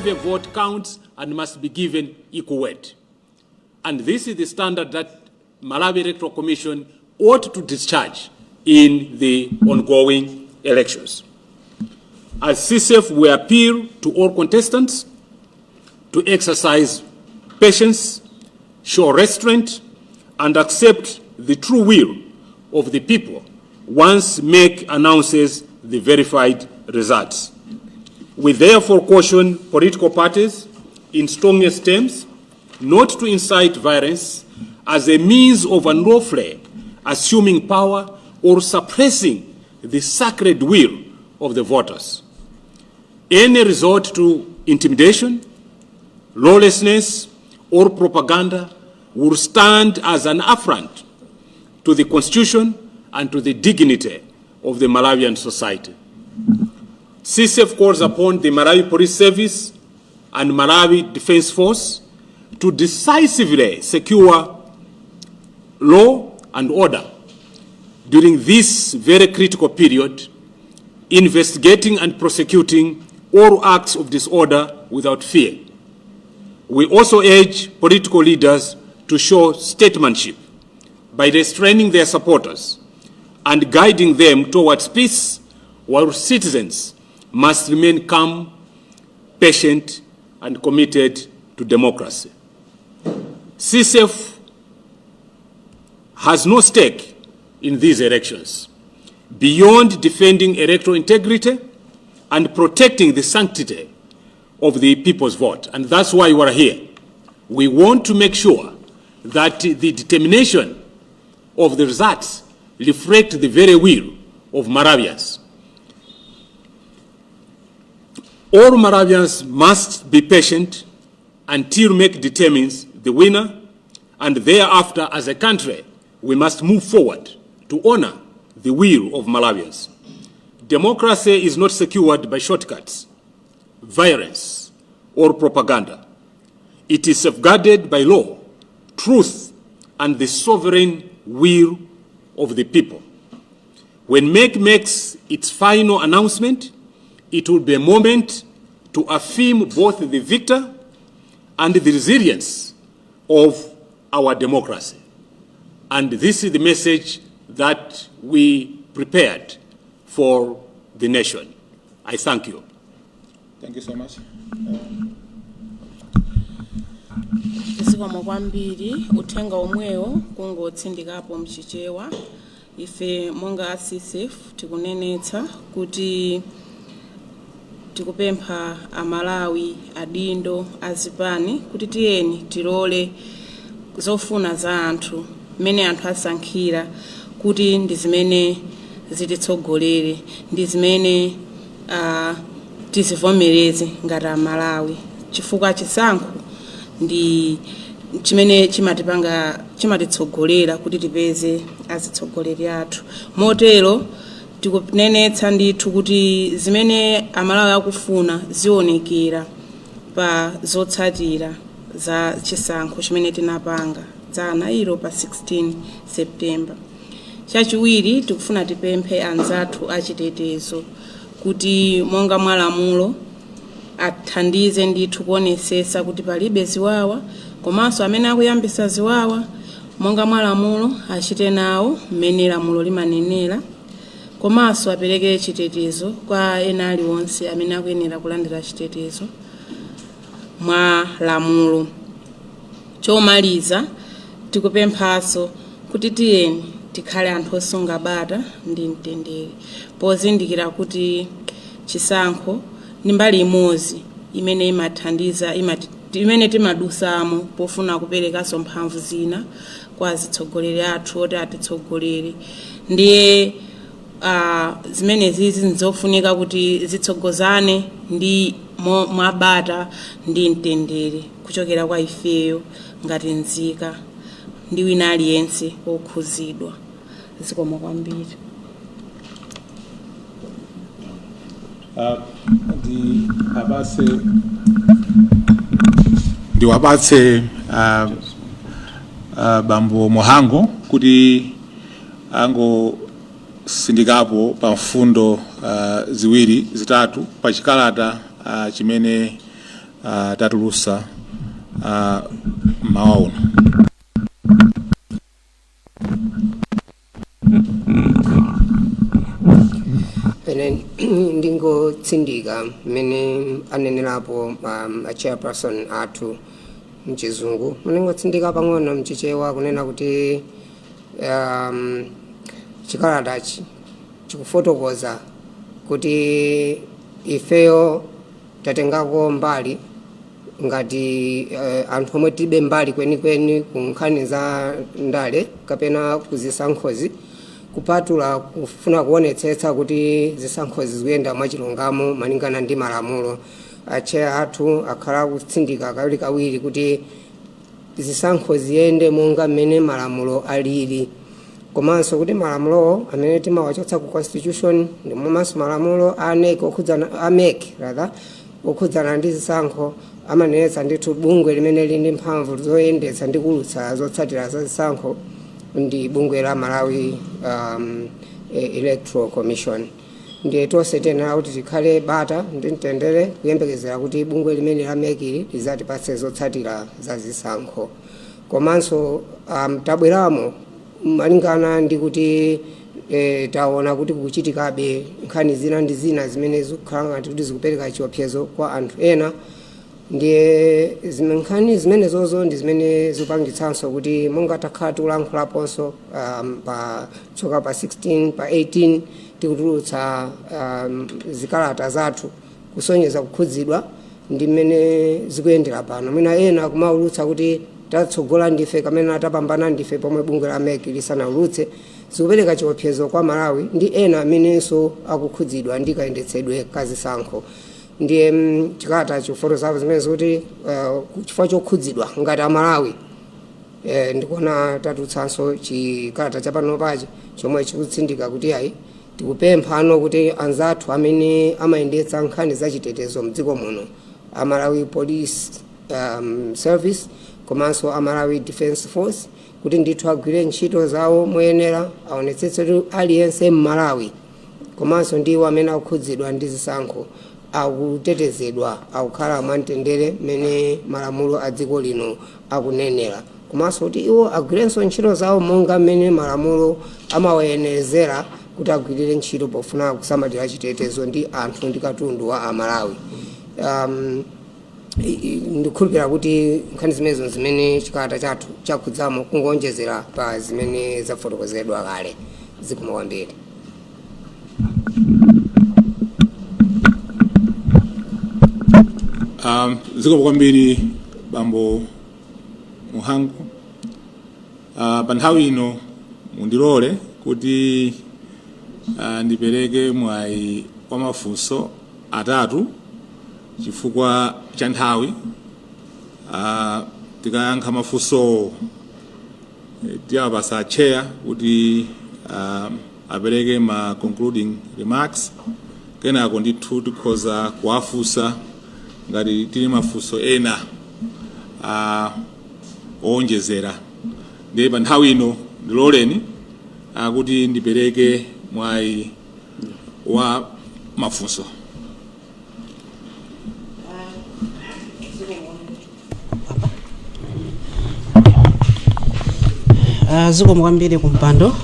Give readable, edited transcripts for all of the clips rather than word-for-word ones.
every vote counts and must be given equal weight. And this is the standard that Malawi Electoral Commission ought to discharge in the ongoing elections. As CSF, we appeal to all contestants to exercise patience, show restraint, and accept the true will of the people once MEC announces the verified results. We therefore caution political parties in strongest terms not to incite violence as a means of unlawfully assuming power or suppressing the sacred will of the voters. Any resort to intimidation, lawlessness, or propaganda will stand as an affront to the Constitution and to the dignity of the Malawian society. CSF calls upon the Malawi Police Service and Malawi Defense Force to decisively secure law and order during this very critical period, investigating and prosecuting all acts of disorder without fear. We also urge political leaders to show statesmanship by restraining their supporters and guiding them towards peace, while citizens must remain calm, patient, and committed to democracy. CSF has no stake in these elections beyond defending electoral integrity and protecting the sanctity of the people's vote. And that's why we are here. We want to make sure that the determination of the results reflect the very will of Malawians. All Malawians must be patient until MEC determines the winner, and thereafter, as a country, we must move forward to honor the will of Malawians. Democracy is not secured by shortcuts, violence, or propaganda. It is safeguarded by law, truth, and the sovereign will of the people. When MEC makes its final announcement, it will be a moment to affirm both the victor and the resilience of our democracy. And this is the message that we prepared for the nation. I thank you. Thank you so much. Zikomo kwambiri uthenga omwewo kungotsindikapo mchichewa ife monga CSF tikunenetsa kuti tikupempha amalawi adindo azipani kuti tiyeni tilole zofuna za anthu mene anthu asankhira kuti ndi zimene zititsogolere ndi zimene tizivomereze ngati amalawi chifukwa chisankho ndi chimene chimatitsogolera kuti tipeze azitsogoleri athu. Motero tikunenetsa ndithu kuti zimene amalawi akufuna zionekera pa zotsatira za chisankho chimene tinapanga za anairo pa 16 September. Chachiwiri tikufuna tipemphe anzathu achitetezo kuti monga mwalamulo athandize ndithu kuonesesa kuti palibe ziwawa, komanso amene akuyambisa ziwawa monga mwalamulo achite nawo mmene lamulo limanenera, komanso apereke chitetezo kwa ena aliwonse amene akuyenera kulandira chitetezo mwa lamulo. Chomaliza tikupemphaso kuti tiyeni tikhale anthu osunga bata ndi mtendere pozindikira kuti chisankho ndi mbali imodzi imene imathandiza imene timadusamo pofuna kuperekaso mphamvu zina kwa azitsogoleri athu oti atitsogolere. Ndiye zimene zizi nzofunika kuti zitsogozane ndi mwabata ndi mtendere kuchokera kwa ifeyo ngati nzika ndi wina aliyense okhuzidwa. Zikomo kwambiri. Ndiwapatse bambo Mohango kuti angosindikapo pa mfundo ziwiri zitatu pa chikalata chimene tatulusa mawa uno. Ndingotsindika mene anenerapo chairperson athu mchizungu. Ndingotsindika pang'ono mchichewa kunena kuti chikalatachi chikufotokoza kuti ifeyo tatengako mbali ngati anthu omwe tibe mbali kwenikweni ku nkhani za ndale kapena kuzisankhozi kupatula kufuna kuonetsetsa kuti zisankhozi zikuyenda mwachilungamo malingana ndi malamulo. Acheya athu akhala kutsindika kawirikawiri kuti zisankhozi ziyende monga mmene malamulo alili, komanso kuti malamulo amene timawachotsa ku constitution ndi momanso malamulo okhudzana ndi zisankho amanenetsa ndithu bungwe limene lili ndi mphamvu zoyendetsa ndi kulutsa zotsatira za zisankho ndi bungwe la Malawi electoral commission. Ndiye tonse tena kuti tikhale bata ndi mtendere kuyembekezera kuti bungwe limene la mekili lizatipatse zotsatira za zisankho. Komanso tabweramo malingana ndi kuti taona kuti kuchitikabe nkhani zina ndi zina zimene zikukhala ngati kuti zikupereka chiopsezo kwa anthu ena. Ndiye nkhani zimene zozo ndi zimene zikupangitsanso kuti monga takhala tikulankhulaponso tsoka pa 16 pa 18 tikutulutsa zikalata zathu kusonyeza kukhudzidwa ndi mmene zikuyendera pano. Mwina ena kumaulutsa kuti tatsogola ndife kamene tapambana ndife pomwe bungwe la meki lisanaulutse, zikupereka chiopsezo kwa Malawi ndi ena amenenso akukhudzidwa ndi kayendetsedwe ka zisankho. Ndiye chikalata chikufotokoza zimene zikuti chifukwa chokhudzidwa ngati Malawi ndikuona tatulutsanso chikalata chapano pachi chomwe chikutsindika kuti ayi tikupempha ano kuti anzathu amene amayendetsa nkhani zachitetezo mdziko muno, Malawi Police Service komanso Malawi Defense Force, kuti ndithu agwire ntchito zawo moyenera, aonetsetse kuti aliyense m'Malawi komanso ndiwo amene akukhudzidwa ndi zisankho akutetezedwa, akukhala mwamtendere mmene malamulo a dziko lino akunenera, komanso kuti iwo agwirenso ntchito zawo monga mmene malamulo amawayenerezera kuti agwirire ntchito pofuna kusamalira chitetezo ndi anthu ndi katundu wa Malawi. Ndikukhulupirira kuti nkhani zimenezo zimene chikalata chathu chakhudzamo kungonjezera pa zimene zafotokozedwa kale. Zikomo kwambiri. Zikomo kwambiri bambo Muhangu. Pa nthawi ino mundilole kuti ndipereke mwayi wa mafunso atatu chifukwa cha nthawi. Tikayankha mafunso tiyapasa chair kuti apereke ma concluding remarks, kenako ndithu tikhoza kuwafunsa ngati tili mafunso ena owonjezera. Ndiye pa nthawi ino ndiloleni kuti ndipereke mwayi wa mafunso. Zikomo kwambiri kumpando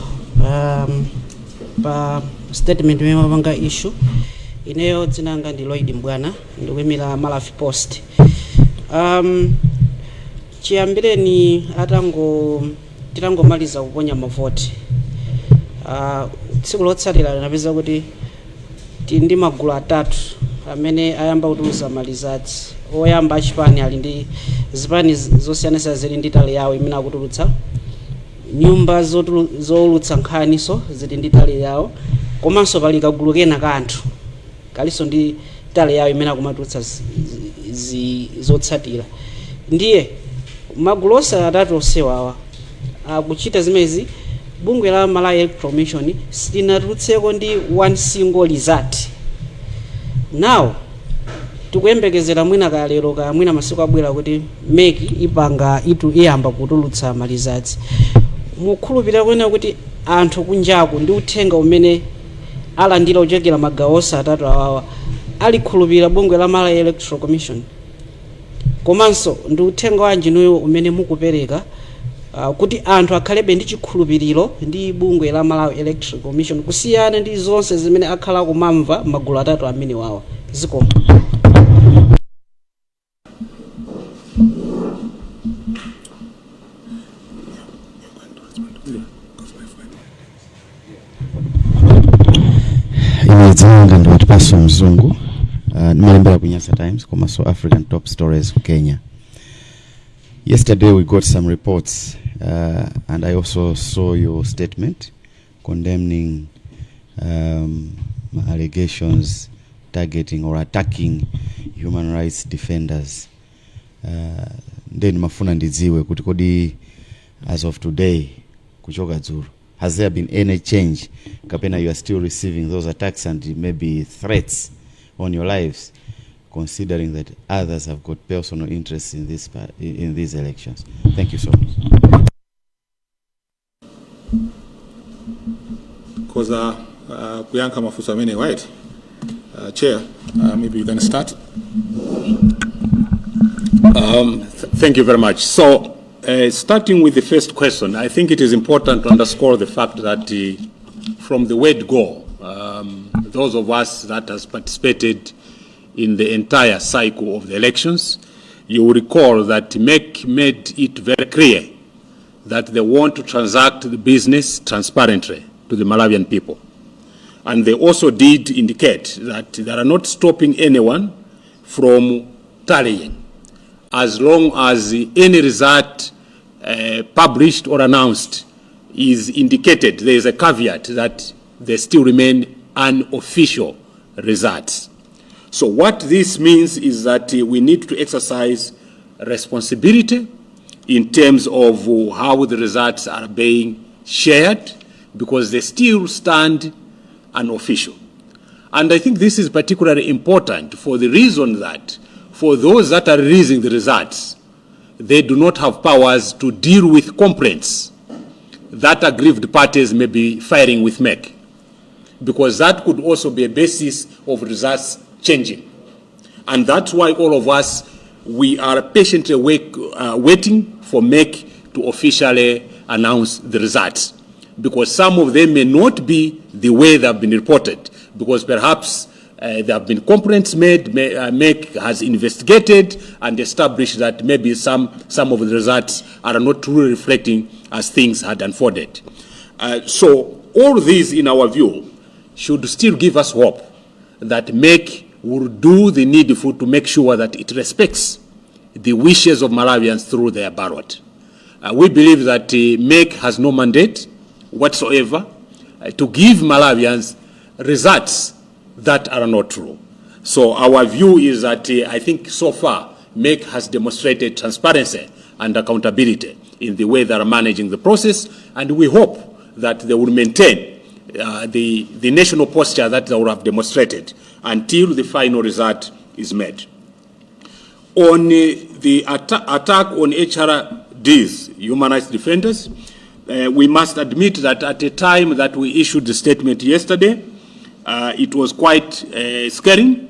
pa statement imene mwapanga issue. Ineyo dzina langa ndi Lloyd Mbwana, ndikuyimira Malawi Post. Chiyambireni titangomaliza kuponya mavoti, tsiku lotsatira linapeza kuti ndi magulu atatu amene ayamba kutulusa malizatsi. Oyamba achipani ali ndi zipani zosiyanasiyana zili ndi tale yawo imene akutulutsa, nyumba zowulutsa nkhaniso zili ndi tale yawo, komanso pali kagulu kena ka anthu kalinso ndi tale yawo imene akumatulutsa zotsatira. Ndiye magulu onse atatu onsewawa akuchita zimezi. Bungwe la Malawi Electoral Commission silinatulutseko ndi one single result. Now tikuyembekezera mwina kalero ka mwina masiku abwera kuti meki ipanga iyamba kutulutsa malizatsi. Mukhulupirira kwena kuti anthu kunjaku ndi uthenga umene alandira ochokera magawo onse atatu awawa alikhulupirira bungwe la Malawi Electoral Commission? komanso ndi uthenga wanji nuyo umene mukupereka kuti anthu akhalebe ndi chikhulupiriro ndi bungwe la Malawi Electoral Commission kusiyana ndi zonse zimene akhala kumamva magulu atatu amene wawa zikoma. Imedzanga ndo atipaso mzungu nimalembera kunyasa Times komanso African Top Stories ku Kenya. Yesterday we got some reports and I also saw your statement condemning allegations targeting or attacking human rights defenders. Then mafuna ndidziwe kuti kodi as of today kuchoka dzulu, has there been any change kapena you are still receiving those attacks and maybe threats on your lives, considering that others have got personal interest in these elections? Thank you so much. Because kuyanka mafusa mene, right? Chair, maybe you can start. Thank you very much. So, starting with the first question, I think it is important to underscore the fact that from the word go, those of us that has participated in the entire cycle of the elections, you will recall that MEC made it very clear that they want to transact the business transparently to the Malawian people. And they also did indicate that they are not stopping anyone from tallying, as long as any result published or announced is indicated. There is a caveat that they still remain unofficial results. So what this means is that we need to exercise responsibility in terms of how the results are being shared, because they still stand unofficial. And I think this is particularly important for the reason that for those that are releasing the results, they do not have powers to deal with complaints that aggrieved parties may be filing with MEC, because that could also be a basis of results changing. And that's why all of us, we are patiently waiting for MEC to officially announce the results, because some of them may not be the way they have been reported, because perhaps there have been complaints made, MEC has investigated and established that maybe some of the results are not truly reflecting as things had unfolded. So all these, in our view, should still give us hope that MEC will do the needful to make sure that it respects the wishes of Malawians through their ballot. We believe that MEC has no mandate whatsoever to give Malawians results that are not true. So our view is that I think so far MEC has demonstrated transparency and accountability in the way they are managing the process, and we hope that they will maintain the national posture that they will have demonstrated until the final result is made. On the attack on HRDs, human rights defenders, we must admit that at the time that we issued the statement yesterday, it was quite scary.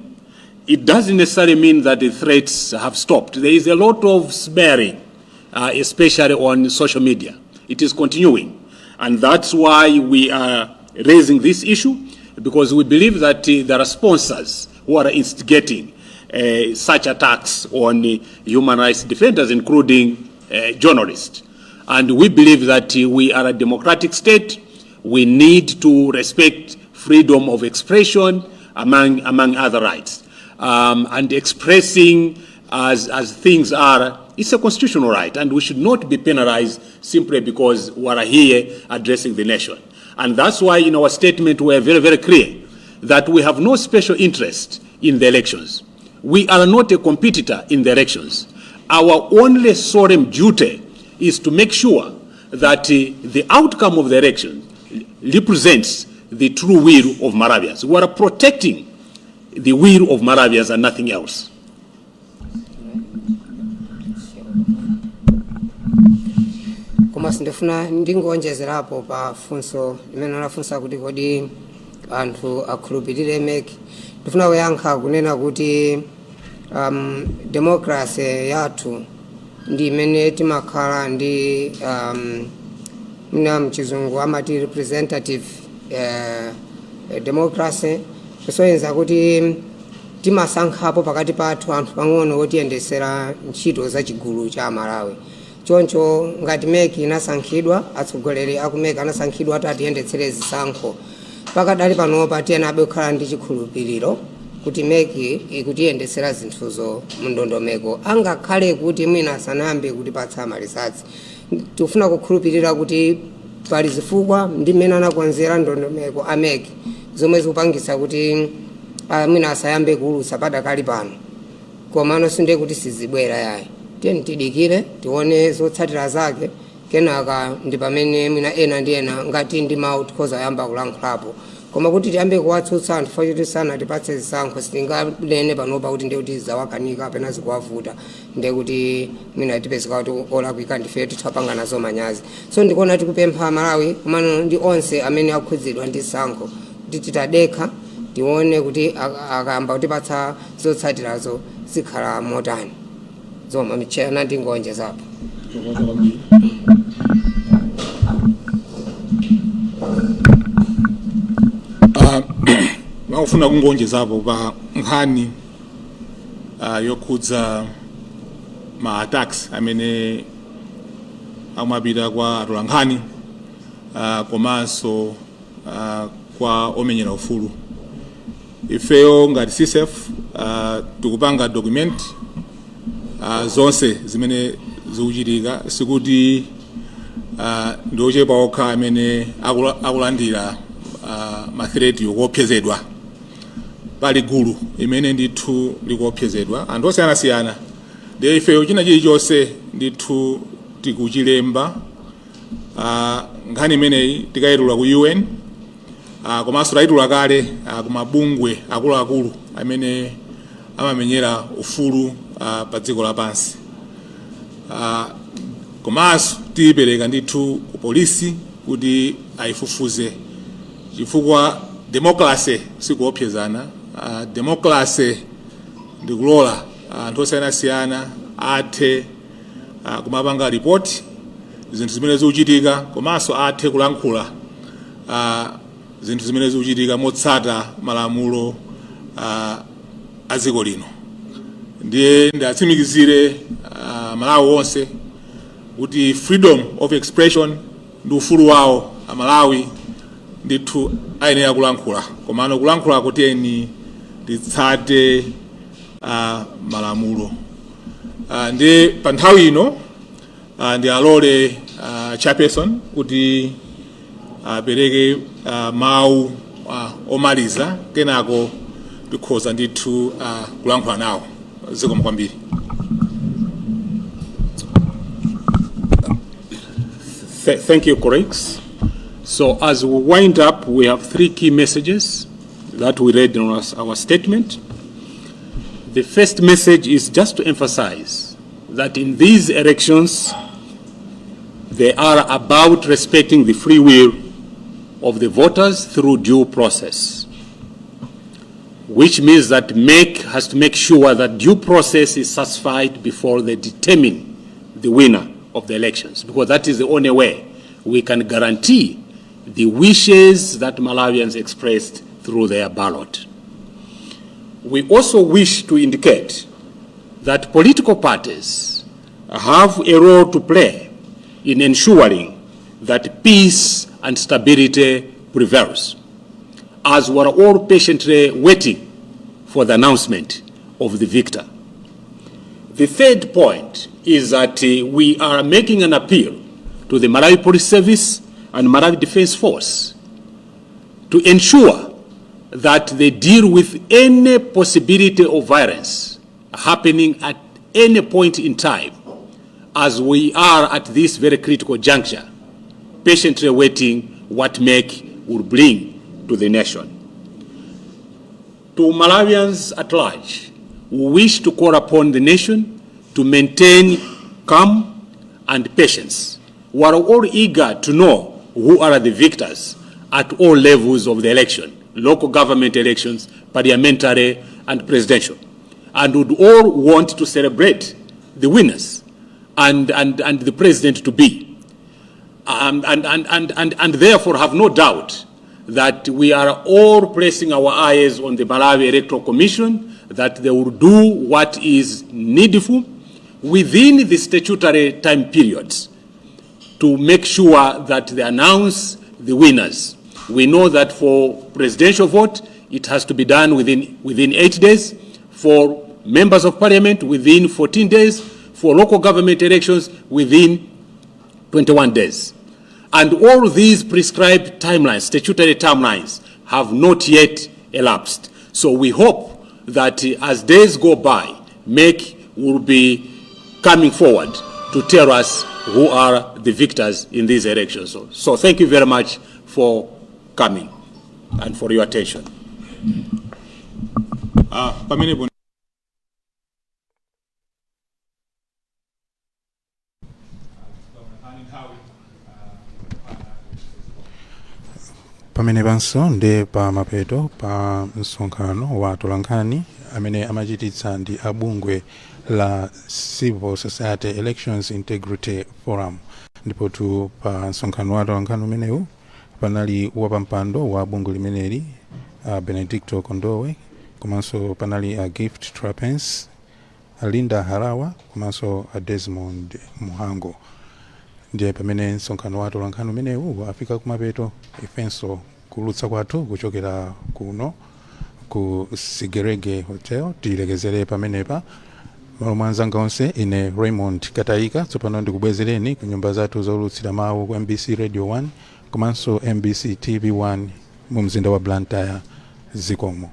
It doesn't necessarily mean that the threats have stopped. There is a lot of smearing, especially on social media. It is continuing. And that's why we are raising this issue, because we believe that there are sponsors who are instigating such attacks on human rights defenders, including journalists. And we believe that we are a democratic state. We need to respect freedom of expression, among other rights. And expressing as things are, it's a constitutional right, and we should not be penalized simply because we are here addressing the nation. And that's why in our statement we are very, very clear that we have no special interest in the elections. We are not a competitor in the elections. Our only solemn duty is to make sure that the outcome of the election represents the true will of Malawians. We are protecting the will of Malawians and nothing else. Koma sindifuna ndingonjezerapo pa funso limene lafunsa kuti kodi anthu akhulupirire MEC. Ndifuna kuyankha kunena kuti democracy yathu ndi imene timakhala ndi mna mchizungu amati representative democracy, kusoyenza kuti timasankhapo pakati pathu anthu pang'ono otiyendesera ntchito za chigulu cha Malawi. Choncho ngati meki inasankhidwa, atsogoleri akumeka anasankhidwa ati atiyendetsere zisankho, pakadali panopa tiyenabe kukhala ndi chikhulupiriro kuti meki ikutiyendesera zinthuzo mndondomeko, angakhale kuti mwina asanayambe kutipatsa malisadzi. Tifuna kukhulupirira kuti pali zifukwa ndi mmene anakonzera ndondomeko ameki zomwe zikupangisa kuti mwina asayambe kuulutsa padakali pano, komano sinde kuti sizibwera yayi. Tiyeni tidikire tione zotsatira zake, kenaka ndi pamene mwina ena ndi ena ngati ndi mawu tikhoza yamba kulankhulapo. Koma kuti tiyambe kuwatsutsa anthu fachiti sana tipatse zisankho sitinganene panopa kuti ndiye kuti zawakanika kapena zikuwavuta, ndiye kuti mwina tipezeka kuti olakwika ndife tithapanga nazo manyazi. So ndikuona tikupempha Malawi komano ndi onse amene akhudzidwa ndi sankho kuti titadekha tione kuti akamba kutipatsa zotsatirazo zikhala motani. Zoma michena ndingonje zapo. Wakufuna kungonjezapo pa nkhani yokhudza ma attacks amene amapita kwa atolankhani komanso kwa omenyera ufulu. Ifeyo ngati CSF tikupanga document zonse zimene zikuchitika, sikuti ndiochepa okha amene akulandira mathreat yokuopsezedwa. Pali gulu imene ndithu likuopsezedwa anthu osiyanasiyana, ndiye ifeyo china chilichonse ndithu tikuchilemba. Nkhani imeneyi tikayitula ku UN komanso tayitula kale kumabungwe akuluakulu amene amamenyera ufulu pa dziko lapansi. Komanso tiyipereka ndithu ku polisi kuti ayifufuze, chifukwa democracy sikuopsezana. Democracy ndikulola anthu osiyanasiyana athe kumapanga report zinthu zimene zikuchitika, komanso athe kulankhula zinthu zimene zikuchitika motsata malamulo a dziko lino. Ndiye ndatsimikizire Malawi onse kuti freedom of expression ndi ufulu wawo. Malawi ndithu ayenera kulankhula, komano kulankhula kutiyeni titsate malamulo. Ndiye pa nthawi ino ndi alole chairperson kuti apereke mawu omaliza, kenako tikhoza ndithu kulankhula nawo. Zikomo kwambiri. Thank you, colleagues. So as we wind up, we have three key messages that we read in our statement. The first message is just to emphasize that in these elections, they are about respecting the free will of the voters through due process, which means that MEC has to make sure that due process is satisfied before they determine the winner of the elections, because that is the only way we can guarantee the wishes that Malawians expressed through their ballot. We also wish to indicate that political parties have a role to play in ensuring that peace and stability prevails, as we are all patiently waiting for the announcement of the victor. The third point is that we are making an appeal to the Malawi Police Service and Malawi Defense Force to ensure that they deal with any possibility of violence happening at any point in time, as we are at this very critical juncture, patiently waiting what MEC will bring to the nation. To Malawians at large, we wish to call upon the nation to maintain calm and patience. We are all eager to know who are the victors at all levels of the election, local government elections, parliamentary and presidential. and would all want to celebrate the winners and the president to be. And therefore have no doubt that we are all placing our eyes on the Malawi Electoral Commission, that they will do what is needful within the statutory time periods to make sure that they announce the winners. We know that for presidential vote, it has to be done within 8 days, for members of parliament within 14 days, for local government elections within 21 days. And all these prescribed timelines, statutory timelines, have not yet elapsed. So we hope that as days go by, MEC will be coming forward to tell us who are the victors in these elections. So thank you very much for coming and for your attention. Pamene panso ndi pa mapeto pa msonkhano wa atolankhani amene amachititsa ndi abungwe la Civil Society Elections Integrity Forum. Ndipo tu pa msonkhano wa atolankhani umenewu panali wapampando wa bungwe limeneli Benedicto Kondowe, komanso panali Gift Trapens, Linda Harawa, komanso Desmond Muhango. Ndiye pamene msonkhano wa atolankhani umenewu wafika kumapeto, ifenso kulutsa kwathu kuchokera kuno ku Sigerege Hotel tilekezere pamenepa. Malo mwanzanga onse ine Raymond Katayika tsopano ndikubwezereni ku nyumba zathu zolutsira mawu ku MBC Radio 1 komanso MBC TV 1 mu mzinda wa Blantyre zikomo.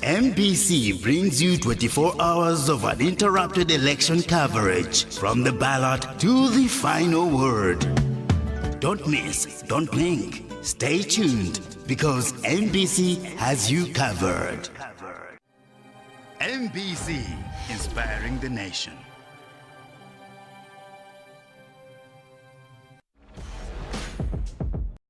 MBC brings you 24 hours of uninterrupted election coverage, from the ballot to the final word. Don't miss, don't blink, stay tuned, because MBC has you covered. MBC, inspiring the nation.